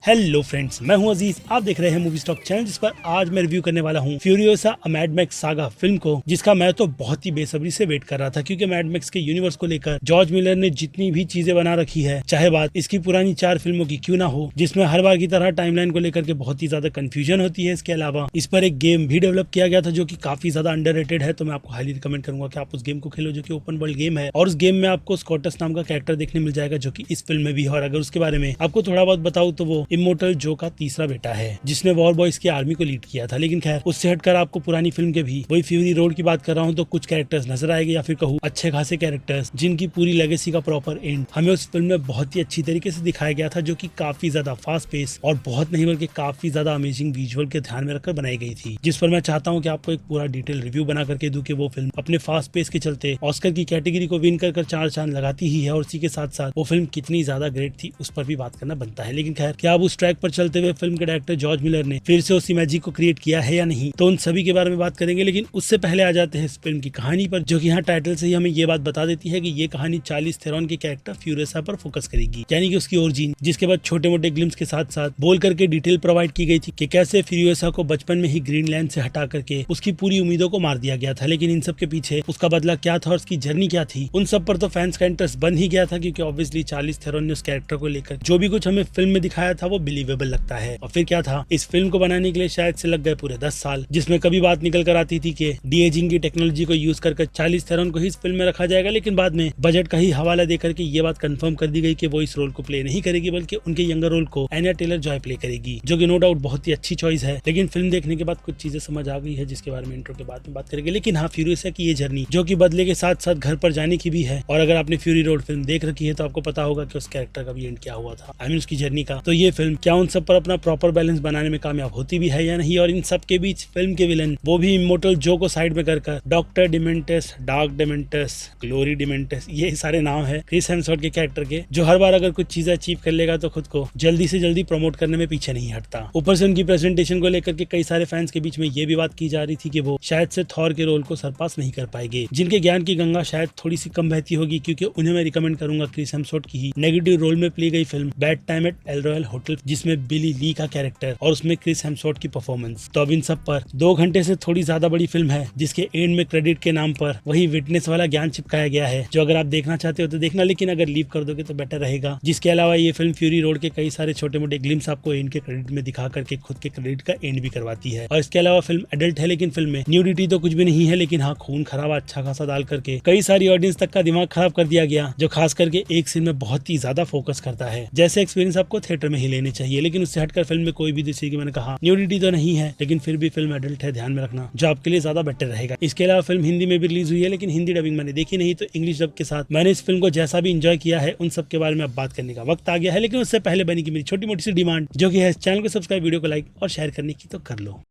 Hello friends, मैं हूं अजीज। आप देख रहे हैं मूवी स्टॉक चैनल, जिस पर आज मैं रिव्यू करने वाला हूं Furiosa a mad max saga film को, जिसका मैं तो बहुत ही बेसब्री से वेट कर रहा था, क्योंकि मैड मैक्स के यूनिवर्स को लेकर जॉर्ज मिलर ने जितनी भी चीजें बना रखी है, चाहे बात इसकी पुरानी 4 फिल्मों की क्यों ना हो, जिसमें हर बार की तरह टाइमलाइन को लेकर के बहुत ही ज्यादा कंफ्यूजन होती है। इसके अलावा इस पर एक गेम भी डेवलप किया गया था जो कि काफी ज्यादा अंडररेटेड है, तो मैं आपको हाईली रिकमेंड करूंगा कि आप उस गेम को खेलो, जो कि ओपन वर्ल्ड गेम है। और उस गेम में आपको स्कॉटस नाम का कैरेक्टर देखने मिल जाएगा, जो कि इस फिल्म में भी है। और अगर उसके बारे में आपको थोड़ा बहुत बताऊं तो वो इमोर्टल जो का तीसरा बेटा है, जिसने वॉर बॉयज की आर्मी को लीड किया था। लेकिन खैर, उससे हटकर आपको पुरानी फिल्म के भी वही फ्यूरी रोड की बात कर रहा हूँ, तो कुछ कैरेक्टर्स नजर आएंगे, या फिर कहूँ अच्छे खासे कैरेक्टर्स, जिनकी पूरी लेगेसी का प्रॉपर एंड हमें उस फिल्म में बहुत ही अच्छी तरीके से दिखाया गया था, जो कि काफी ज्यादा फास्ट पेस और बहुत नहीं बल्कि काफी ज्यादा अमेजिंग विजुअल के ध्यान में रखकर बनाई गई थी, जिस पर मैं चाहता हूँ कि आपको एक पूरा डिटेल रिव्यू बना करके दूं कि वो फिल्म अपने फास्ट पेस के चलते ऑस्कर की कैटेगरी को विन कर 4 चांद लगाती ही है, और उसी के साथ साथ वो फिल्म कितनी ज्यादा ग्रेट थी उस पर भी बात करना बनता है। लेकिन खैर, क्या अब उस ट्रैक पर चलते हुए फिल्म के डायरेक्टर जॉर्ज मिलर ने फिर से उसी मैजिक को क्रिएट किया है या नहीं, तो उन सभी के बारे में बात करेंगे। लेकिन उससे पहले आ जाते हैं इस फिल्म की कहानी पर, जो कि यहाँ टाइटल से ही हमें ये बात बता देती है कि ये कहानी चार्लिस थेरॉन के कैरेक्टर फ्यूरियोसा पर फोकस करेगी, यानी कि उसकी ओरिजिन, जिसके बाद छोटे मोटे ग्लिम्स के साथ साथ बोल करके डिटेल प्रोवाइड की गई थी कि कैसे फ्यूरियोसा को बचपन में ही ग्रीनलैंड से हटा करके उसकी पूरी उम्मीदों को मार दिया गया था। लेकिन इन सब के पीछे उसका बदला क्या था और उसकी जर्नी क्या थी, उन सब पर तो फैंस का इंटरेस्ट बन ही गया था, क्योंकि ऑब्वियसली चार्लिस थेरॉन ने उस कैरेक्टर को लेकर जो भी कुछ हमें फिल्म में दिखाया था वो बिलीवेबल लगता है। और फिर क्या था, इस फिल्म को बनाने के लिए शायद से लग गए पूरे 10 साल, जिसमें कभी बात निकल कर आती थी कि डी एजिंग की टेक्नोलॉजी को यूज कर चार्लिस थेरॉन को ही इस फिल्म में रखा जाएगा। लेकिन बाद में बजट का ही हवाला देकर के ये बात कंफर्म कर दी गई कि वो इस रोल को प्ले नहीं करेगी, बल्कि उनके यंगर रोल को एनिया टेलर जॉय प्ले करेगी, जो कि नो डाउट बहुत ही अच्छी चॉइस है। लेकिन फिल्म देखने के बाद कुछ चीजें समझ आ गई है, जिसके बारे में इंट्रो के बाद में बात करेंगे। लेकिन हाँ, फ्यूरियोसा की ये जर्नी जो कि बदले के साथ साथ घर पर जाने की भी है, और अगर आपने फ्यूरी रोड फिल्म देख रखी है तो आपको पता होगा कि उस कैरेक्टर का भी एंड क्या हुआ था, आई मीन उसकी जर्नी का। तो ये फिल्म क्या उन सब पर अपना प्रॉपर बैलेंस बनाने में कामयाब होती भी है या नहीं, और इन सब के बीच फिल्म के विलन, वो भी इमोर्टल जो को साइड में कर डॉक्टर डिमेंटस, डार्क डिमेंटस, ग्लोरी डिमेंटस, ये सारे नाम है क्रिस हेम्सवर्थ के कैरेक्टर के, जो हर बार अगर कुछ चीजें अचीव कर लेगा तो खुद को जल्दी से जल्दी प्रमोट करने में पीछे नहीं हटता। ऊपर से उनकी प्रेजेंटेशन को लेकर के कई सारे फैंस के बीच में ये भी बात की जा रही थी कि वो शायद से थॉर के रोल को सरपास नहीं कर पाएंगे, जिनके ज्ञान की गंगा शायद थोड़ी सी कम बहती होगी, क्योंकि उन्हें मैं रिकमेंड करूंगा क्रिस हेम्सवर्थ की ही नेगेटिव रोल में प्ले गई film bad time at El Royale hotel, जिसमें बिली ली का कैरेक्टर और उसमें क्रिस हेम्सवर्थ की परफॉर्मेंस। तो अब इन सब पर 2 घंटे से थोड़ी ज्यादा बड़ी फिल्म है, जिसके एंड में क्रेडिट के नाम पर वही विटनेस वाला ज्ञान चिपकाया गया है, जो अगर आप देखना चाहते हो तो देखना, लेकिन अगर लीव कर दोगे तो बेटर रहेगा। जिसके अलावा ये फिल्म फ्यूरी रोड के कई सारे छोटे मोटे ग्लिम्स आपको एंड के क्रेडिट में दिखा करके खुद के क्रेडिट का एंड भी करवाती है। और इसके अलावा फिल्म एडल्ट है, लेकिन फिल्म में न्यूडिटी तो कुछ भी नहीं है, लेकिन हाँ, खून खराबा अच्छा खासा डाल करके कई सारी ऑडियंस तक का दिमाग खराब कर दिया गया, जो खास करके एक सीन में बहुत ही ज्यादा फोकस करता है। जैसे एक्सपीरियंस आपको थिएटर में ही लेने चाहिए, लेकिन उससे हटकर फिल्म में कोई भी, जैसे कि मैंने कहा, न्यूडिटी तो नहीं है, लेकिन फिर भी फिल्म एडल्ट है, ध्यान में रखना, जो आपके लिए ज्यादा बेटर रहेगा। इसके अलावा फिल्म हिंदी में भी रिलीज हुई है, लेकिन हिंदी डबिंग मैंने देखी नहीं, तो इंग्लिश डब के साथ मैंने इस फिल्म को जैसा भी एंजॉय किया है, उन सब के बारे में अब बात करने का वक्त आ गया है। लेकिन उससे पहले बनी की मेरी छोटी मोटी सी डिमांड, जो कि है चैनल को सब्सक्राइब, वीडियो को लाइक और शेयर करने की, तो कर लो।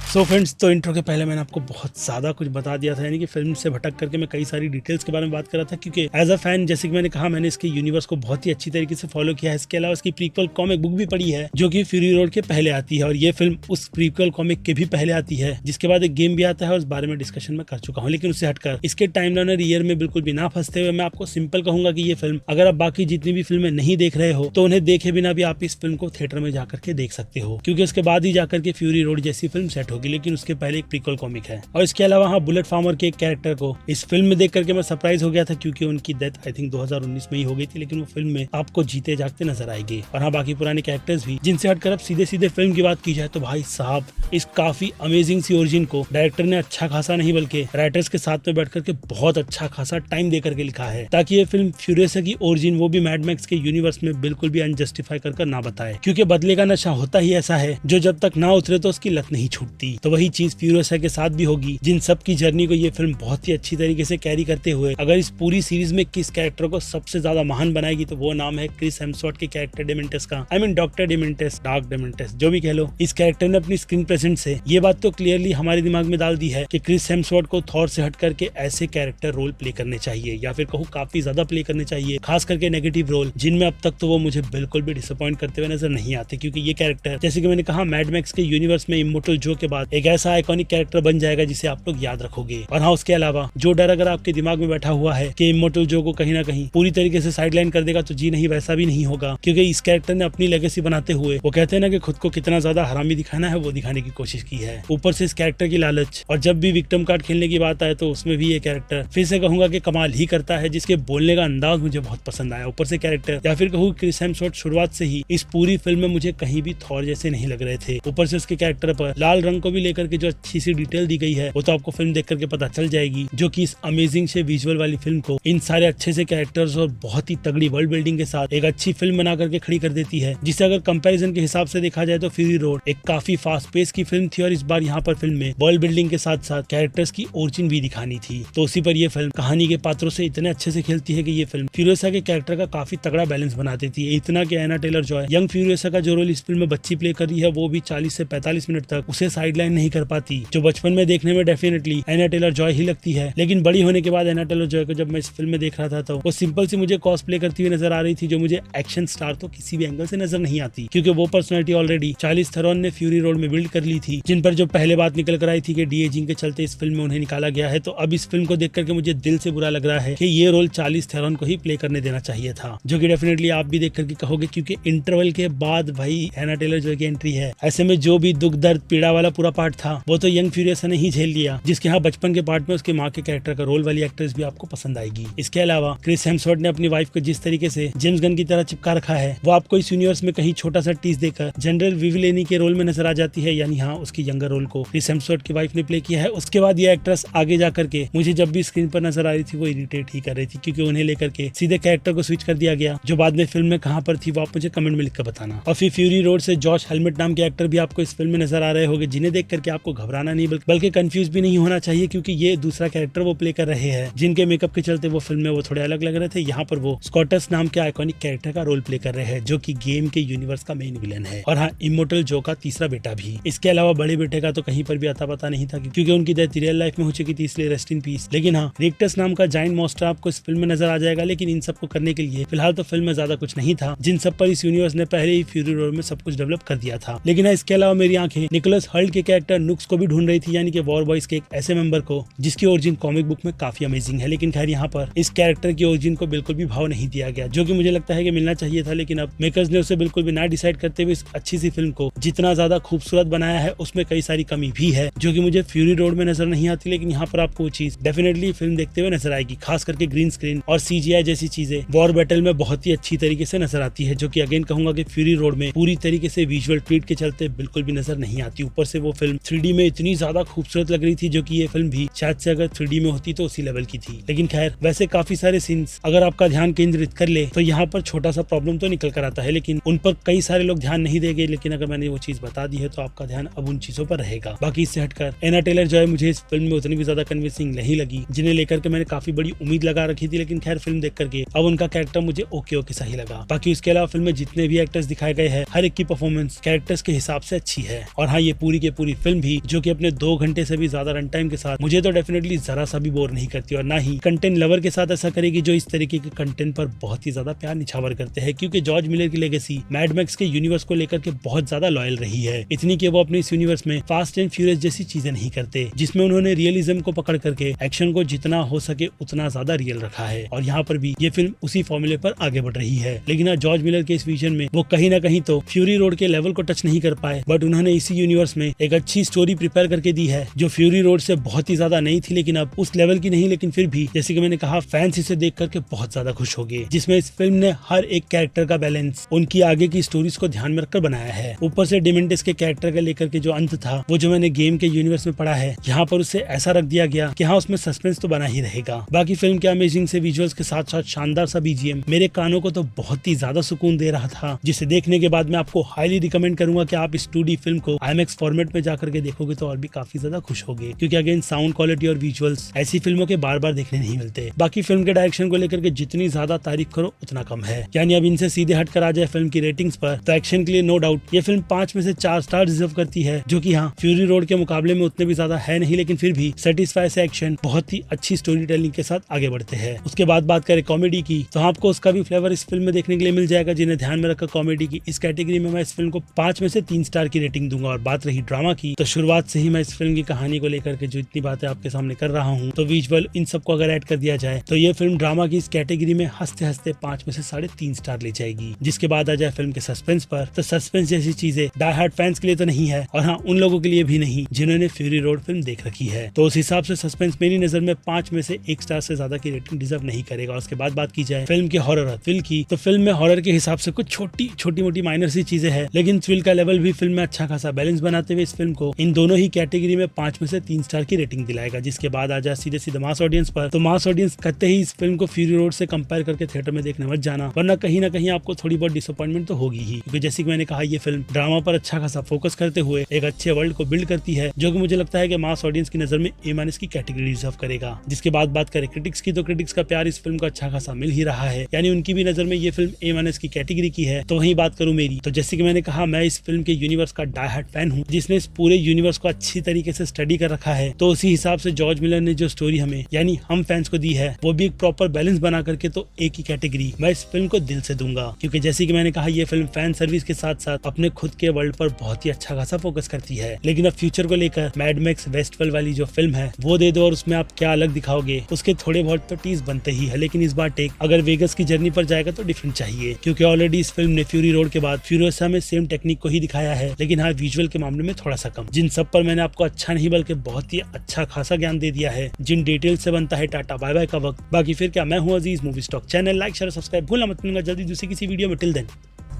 सो फ्रेंड्स, तो इंट्रो के पहले मैंने आपको बहुत ज्यादा कुछ बता दिया था, यानी कि फिल्म से भटक करके मैं कई सारी डिटेल्स के बारे में बात कर रहा था, क्योंकि एज अ फैन, जैसे कि मैंने कहा, मैंने इसके यूनिवर्स को बहुत ही अच्छी तरीके से फॉलो किया है। इसके अलावा इसकी प्रीक्वल कॉमिक बुक भी पढ़ी है, जो कि फ्यूरी रोड के पहले आती है, और ये फिल्म उस प्रीक्वल कॉमिक के भी पहले आती है, जिसके बाद एक गेम भी आता है, और उस बारे में डिस्कशन में कर चुका हूँ। लेकिन उससे हटकर इसके टाइमलाइन और ईयर में बिल्कुल भी ना फंसते हुए मैं आपको सिंपल कहूंगा कि ये फिल्म, अगर आप बाकी जितनी भी फिल्में नहीं देख रहे हो, तो उन्हें देखे बिना भी आप इस फिल्म को थिएटर में जाकर के देख सकते हो, क्योंकि उसके बाद ही जाकर के फ्यूरी रोड जैसी फिल्म सेट होगी। लेकिन उसके पहले प्रीक्वल कॉमिक है। और इसके अलावा हाँ, बुलेट फार्मर के एक कैरेक्टर को इस फिल्म में देख करके मैं सरप्राइज हो गया था, क्योंकि उनकी डेथ आई थिंक 2019 में ही हो गई थी, लेकिन वो फिल्म में आपको जीते जागते नजर आएंगे। और हाँ, बाकी पुराने कैरेक्टर्स भी, जिनसे हटकर अब सीधे सीधे फिल्म की बात की जाए, तो भाई साहब, इस काफी अमेजिंग सी ओरिजिन को डायरेक्टर ने अच्छा खासा नहीं बल्कि राइटर्स के साथ में बैठ करके बहुत अच्छा खासा टाइम दे करके लिखा है, ताकि ये फिल्म फ्यूरियोसा की ओरिजिन, वो भी मैड मैक्स के यूनिवर्स में, बिल्कुल भी अनजस्टिफाई कर ना बताए, क्योंकि बदले का नशा होता ही ऐसा है, जो जब तक ना उतरे तो उसकी लत नहीं छूटती। तो वही चीज फ्यूरियोसा के साथ भी होगी, जिन सब की जर्नी को ये फिल्म बहुत ही अच्छी तरीके से कैरी करते हुए, अगर इस पूरी सीरीज में किस कैरेक्टर को सबसे ज्यादा महान बनाएगी, तो वो नाम है क्रिस हेम्सवर्थ के कैरेक्टर डिमेंटस का, आई मीन डॉक्टर डिमेंटस, डार्क डिमेंटस, जो भी कह लो। इस कैरेक्टर ने अपनी स्क्रीन प्रेजेंस से ये बात तो क्लियरली हमारे दिमाग में डाल दी है कि क्रिस हेम्सवर्थ को थॉर से हट करके ऐसे कैरेक्टर रोल प्ले करने चाहिए, या फिर कहूँ काफी ज्यादा प्ले करने चाहिए, खास करके नेगेटिव रोल, जिनमें अब तक तो वो मुझे बिल्कुल भी डिसअपॉइंट करते हुए नजर नहीं आते, क्योंकि ये कैरेक्टर, जैसे कि मैंने कहा, मैड मैक्स के यूनिवर्स में इमोर्टल जो के बाद एक ऐसा आइकॉनिक कैरेक्टर बन जाएगा जिसे आप लोग याद रखोगे। और हाँ, उसके अलावा जो डर अगर आपके दिमाग में बैठा हुआ है कि इमोर्टल जो को कहीं ना कहीं पूरी तरीके से साइडलाइन कर देगा, तो जी नहीं, वैसा भी नहीं होगा, क्योंकि इस कैरेक्टर ने अपनी लेगेसी बनाते हुए, वो कहते हैं ना कि खुद को कितना ज्यादा हरामी दिखाना है, वो दिखाने की कोशिश की है। ऊपर से इस कैरेक्टर की लालच, और जब भी विक्टिम कार्ड खेलने की बात आए तो उसमें भी ये कैरेक्टर फिर से कहूंगा कि कमाल ही करता है, जिसके बोलने का अंदाज मुझे बहुत पसंद आया। ऊपर से कैरेक्टर या फिर कहूँ क्रिस हेम्सवर्थ शुरुआत से ही इस पूरी फिल्म में मुझे कहीं भी थॉर जैसे नहीं लग रहे थे। ऊपर से उसके कैरेक्टर पर लाल रंग को भी लेकर के जो अच्छी सी डिटेल दी गई है, वो तो आपको फिल्म देख करके पता चल जाएगी, जो कि इस अमेजिंग से विजुअल वाली फिल्म को इन सारे अच्छे से कैरेक्टर्स और बहुत ही तगड़ी वर्ल्ड बिल्डिंग के साथ एक अच्छी फिल्म बना करके खड़ी कर देती है। जिसे अगर कंपैरिजन के हिसाब से देखा जाए तो फ्यूरी रोड एक काफी फास्ट पेस की फिल्म थी, और इस बार यहाँ पर फिल्म में वर्ल्ड बिल्डिंग के साथ साथ कैरेक्टर्स की ओरिजिन भी दिखानी थी। तो उसी पर यह फिल्म कहानी के पात्रों से इतने अच्छे से खेलती है कि ये फिल्म फ्यूरियोसा के कैरेक्टर का काफी तगड़ा बैलेंस बना देती है। इतना कि एना टेलर जॉय यंग फ्यूरियोसा का जो रोल इस फिल्म में बच्ची प्ले कर रही है, वो भी 40 से 45 मिनट तक उसे साइडलाइन नहीं कर पाती, जो बचपन में देखने में डेफिनेटली एना टेलर जॉय ही लगती है। लेकिन बड़ी होने के बाद एना टेलर जॉय को जब मैं इस फिल्म में देख रहा था तो वो सिंपल सी मुझे कॉस्प्ले करती हुई नजर आ रही थी, जो मुझे एक्शन स्टार तो किसी भी एंगल से नजर नहीं आती, क्योंकि वो पर्सनालिटी ऑलरेडी चार्लिज थेरॉन ने फ्यूरी रोड में बिल्ड कर ली थी, जिन पर जो पहले बात निकल कर आई थी कि डीएजिंग के चलते इस फिल्म में उन्हें निकाला गया है। तो अब इस फिल्म को देख करके मुझे दिल से बुरा लग रहा है कि ये रोल चार्लिज थेरॉन को ही प्ले करने देना चाहिए था, जो कि डेफिनेटली आप भी देख करके कहोगे, क्योंकि इंटरवल के बाद भाई एना टेलर जॉय की एंट्री है। ऐसे में जो भी दुख दर्द पीड़ा वाला पूरा पार्ट था, वो तो यंग फ्यूरियोसा ने ही झेल लिया, जिसके यहाँ बचपन के पार्ट में उसके माँ के कैरेक्टर का रोल वाली एक्ट्रेस भी आपको पसंद आएगी। इसके अलावा क्रिस हेम्सवर्थ ने अपनी वाइफ को जिस तरीके से जेम्स गन की तरह चिपका रखा है, वो आपको इस यूनिवर्स में कहीं छोटा सा टीज देकर जनरल विविलेनी के रोल में नजर आ जाती है, यानी हाँ, उसकी यंगर रोल को क्रिस हेम्सवर्थ की वाइफ ने प्ले किया है। उसके बाद ये एक्ट्रेस आगे जाकर के मुझे जब भी स्क्रीन पर नजर आ रही थी वो इरिटेट ही कर रही थी, क्योंकि उन्हें लेकर के सीधे कैरेक्टर को स्विच कर दिया गया, जो बाद में फिल्म में कहां पर थी वो आप मुझे कमेंट में लिखकर बताना। और फिर फ्यूरी रोड से जॉश हेलमेट नाम के एक्टर भी आपको इस फिल्म में नजर आ रहे होंगे, जिन्हें देख करके आपको घबराना नहीं बल्कि कंफ्यूज भी नहीं होना चाहिए, क्योंकि ये दूसरा कैरेक्टर वो प्ले कर रहे हैं, जिनके मेकअप के चलते वो फिल्म में वो थोड़े अलग लग रहे थे। यहाँ पर वो स्कॉटस नाम के आइकॉनिक कैरेक्टर का रोल प्ले कर रहे हैं, जो कि गेम के यूनिवर्स का मेन विलन है, और हाँ, इमोर्टल जो का तीसरा बेटा भी। इसके अलावा बड़े बेटे का तो कहीं पर भी अता पता नहीं था, क्योंकि उनकी डेथ रियल लाइफ में हो चुकी थी, इसलिए रेस्ट इन पीस। लेकिन हाँ, रिक्टस नाम का जायंट मॉन्स्टर आपको इस फिल्म में नजर आ जाएगा, लेकिन इन सबको करने के लिए फिलहाल तो फिल्म में ज्यादा कुछ नहीं था, जिन सब पर इस यूनिवर्स ने पहले ही फ्यूरी रोड में सब कुछ डेवलप कर दिया था। लेकिन इसके अलावा मेरी आंखें निकोलस हल्ट के कैरेक्टर नुक्स को भी ढूंढ रही थी, यानी कि वॉर बॉयज के एक ऐसे मेंबर को जिसकी ओरिजिन कॉमिक बुक में काफी अमेजिंग है। लेकिन खैर, यहाँ पर इस कैरेक्टर की ओरिजिन को बिल्कुल भी भाव नहीं दिया गया, जो कि मुझे लगता है कि मिलना चाहिए था, लेकिन अब मेकर्स ने उसे बिल्कुल भी ना डिसाइड करते हुए इस अच्छी सी फिल्म को जितना ज्यादा खूबसूरत बनाया है, उसमें कई सारी कमी भी है, जो कि मुझे फ्यूरी रोड में नजर नहीं आती। लेकिन यहाँ पर आपको वो चीज डेफिनेटली फिल्म देखते हुए नजर आएगी, खास करके ग्रीन स्क्रीन और सीजीआई जैसी चीजें वॉर बैटल में बहुत ही अच्छी तरीके से नजर आती है, जो कि अगेन कहूंगा कि फ्यूरी रोड में पूरी तरीके से विजुअल ट्रीट के चलते बिल्कुल भी नजर नहीं आती। ऊपर से वो फिल्म 3D में इतनी ज्यादा खूबसूरत लग रही थी, जो कि ये फिल्म भी शायद से अगर 3D में होती तो उसी लेवल की थी। लेकिन खैर, वैसे काफी सारे सीन्स अगर आपका ध्यान केंद्रित कर ले तो यहाँ पर छोटा सा प्रॉब्लम तो निकल कर आता है, लेकिन उन पर कई सारे लोग ध्यान नहीं देंगे। लेकिन अगर मैंने वो चीज बता दी है तो आपका ध्यान अब उन चीजों पर रहेगा। बाकी इससे हटकर एना टेलर जॉय मुझे इस फिल्म में उतनी भी ज्यादा कन्विंसिंग नहीं लगी, जिन्हें लेकर के मैंने काफी बड़ी उम्मीद लगा रखी थी। लेकिन खैर, फिल्म देख करके अब उनका कैरेक्टर मुझे ओके सही लगा। बाकी उसके अलावा फिल्म में जितने भी एक्टर्स दिखाए गए हैं, हर एक की परफॉर्मेंस कैरेक्टर्स के हिसाब से अच्छी है। और हाँ, ये पूरी की पूरी फिल्म भी, जो कि अपने 2 घंटे से भी ज्यादा रन टाइम के साथ मुझे तो डेफिनेटली जरा सा भी बोर नहीं करती, और ना ही कंटेंट लवर के साथ ऐसा करेगी जो इस तरीके के कंटेंट पर बहुत ही ज्यादा प्यार निछावर करते हैं। क्योंकि जॉर्ज मिलर की लेगेसी मैड मैक्स के यूनिवर्स को लेकर के बहुत ज्यादा लॉयल रही है, इतनी कि वो अपने इस यूनिवर्स में फास्ट एंड फ्यूरियस जैसी चीजें नहीं करते, जिसमें उन्होंने रियलिज्म को पकड़ करके एक्शन को जितना हो सके उतना ज्यादा रियल रखा है। और यहाँ पर भी ये फिल्म उसी फॉर्मूले पर आगे बढ़ रही है। लेकिन जॉर्ज मिलर के इस विजन में वो कहीं ना कहीं तो फ्यूरी रोड के लेवल को टच नहीं कर पाए, बट उन्होंने इसी यूनिवर्स में एक अच्छी स्टोरी प्रिपेयर करके दी है, जो फ्यूरी रोड से बहुत ही ज्यादा नई थी, लेकिन अब उस लेवल की नहीं। लेकिन फिर भी जैसे कि मैंने कहा, फैंस इसे देख करके बहुत ज्यादा खुश हो गए, जिसमें इस फिल्म ने हर एक कैरेक्टर का बैलेंस उनकी आगे की स्टोरीज को ध्यान में रखकर बनाया है। ऊपर से डिमेंटिस के कैरेक्टर का लेकर के जो अंत था, वो जो मैंने गेम के यूनिवर्स में पढ़ा है, यहाँ पर उसे ऐसा रख दिया गया कि हाँ, उसमें सस्पेंस तो बना ही रहेगा। बाकी फिल्म के अमेजिंग से विजुअल्स के साथ साथ शानदार सा बीजीएम मेरे कानों को तो बहुत ही ज्यादा सुकून दे रहा था, जिसे देखने के बाद मैं आपको हाईली रिकमेंड करूंगा कि आप इस 2D फिल्म को IMAX फॉर्मेट में जाकर के देखोगे तो और भी काफी ज्यादा खुश होगे, क्योंकि अगेन साउंड क्वालिटी और विजुअल्स ऐसी फिल्मों के बार बार देखने नहीं मिलते। बाकी फिल्म के डायरेक्शन को लेकर के जितनी ज्यादा तारीफ करो उतना कम है, यानी अब इनसे सीधे हटकर आ जाए फिल्म की रेटिंग्स पर, तो एक्शन के लिए नो डाउट ये फिल्म 5 में से 4 स्टार डिजर्व करती है, जो कि हाँ, फ्यूरी रोड के मुकाबले में उतने भी ज्यादा है नहीं, लेकिन फिर भी सेटिस्फाई से एक्शन बहुत ही अच्छी स्टोरी टेलिंग के साथ आगे बढ़ते हैं। उसके बाद बात करें कॉमेडी की, तो आपको उसका भी फ्लेवर इस फिल्म में देखने के लिए मिल जाएगा, जिन्हें ध्यान में रखकर कॉमेडी की इस कैटेगरी में मैं इस फिल्म को 5 में से 3 स्टार की रेटिंग दूंगा। और बात रही ड्रामा ड्रामा की, तो शुरुआत से ही मैं इस फिल्म की कहानी को लेकर के जो इतनी बातें आपके सामने कर रहा हूँ, तो विजुअल इन सबको अगर ऐड कर दिया जाए तो ये फिल्म ड्रामा की इस कैटेगरी में हंसते हंसते 5 में से 3.5 स्टार ले जाएगी। जिसके बाद आ जाए फिल्म के सस्पेंस पर, तो सस्पेंस जैसी चीजें डाई हार्ड फैंस के लिए तो नहीं है, और हाँ उन लोगों के लिए भी नहीं जिन्होंने फ्यूरी रोड फिल्म देख रखी है। तो उस हिसाब से सस्पेंस मेरी नजर में 5 में से 1 स्टार से ज्यादा की रेटिंग डिजर्व नहीं करेगा। उसके बाद बात की जाए फिल्म के हॉरर थ्रिल की, तो फिल्म में हॉरर के हिसाब से कुछ छोटी मोटी माइनर सी चीजें हैं, लेकिन थ्रिल का लेवल भी फिल्म में अच्छा खासा बैलेंस बनाते हुए इस फिल्म को इन दोनों ही कैटेगरी में 5 में से 3 स्टार की रेटिंग दिलाएगा। जिसके बाद आ जाए सीधे सीधे मास ऑडियंस पर, तो मास ऑडियंस कहते ही इस फिल्म को फ्यूरी रोड से कंपेयर करके थिएटर में देखने मत जाना, वरना कहीं ना कहीं आपको थोड़ी बहुत डिसअपॉइंटमेंट तो होगी ही। क्योंकि जैसे कि मैंने कहा, ये फिल्म ड्रामा पर अच्छा खासा फोकस करते हुए एक अच्छे वर्ल्ड को बिल्ड करती है, जो कि मुझे लगता है कि मास ऑडियंस की नजर में A- की कैटेगरी डिजर्व करेगा। जिसके बाद बात करें क्रिटिक्स की, तो क्रिटिक्स का प्यार इस फिल्म को अच्छा खासा मिल ही रहा है, यानी उनकी भी नजर में ये फिल्म A- की कैटेगरी की है। तो वहीं बात करूं मेरी, तो जैसे कि मैंने कहा, मैं इस फिल्म के यूनिवर्स का डाई हार्ड फैन हूं, जिसने इस पूरे यूनिवर्स को अच्छी तरीके से स्टडी कर रखा है। तो उसी हिसाब से जॉर्ज मिलर ने जो स्टोरी हमें यानी हम फैंस को दी है, वो भी एक प्रॉपर बैलेंस बना करके तो एक ही कैटेगरी मैं इस फिल्म को दिल से दूंगा। क्योंकि जैसे कि मैंने कहा, ये फिल्म फैन सर्विस के साथ साथ अपने खुद के वर्ल्ड पर बहुत ही अच्छा खासा फोकस करती है। लेकिन अब फ्यूचर को लेकर मैड मैक्स वेस्टफॉल वाली जो फिल्म है वो दे दो और उसमें आप क्या अलग दिखाओगे, उसके थोड़े बहुत तो टीज बनते ही है। लेकिन इस बार टेक अगर वेगस की जर्नी पर जाएगा तो डिफरेंट चाहिए, क्योंकि ऑलरेडी इस फिल्म ने फ्यूरी रोड के बाद फ्यूरियोसा में सेम टेक्निक को ही दिखाया है, लेकिन हाँ विजुअल के मामले में थोड़ा सा कम। जिन सब पर मैंने आपको अच्छा नहीं बल्कि बहुत ही अच्छा खासा ज्ञान दे दिया है, जिन डिटेल से बनता है टाटा बाय बाय का वक्त। बाकी फिर क्या, मैं हूँ Aziz, movie stock channel like share subscribe भूलना मत। मिलूंगा जल्दी दूसरी किसी वीडियो में। Till then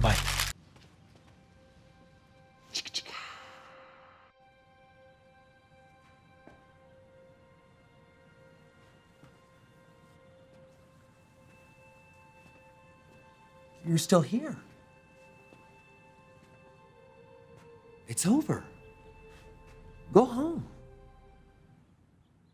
bye. You're still here. It's over. Go home.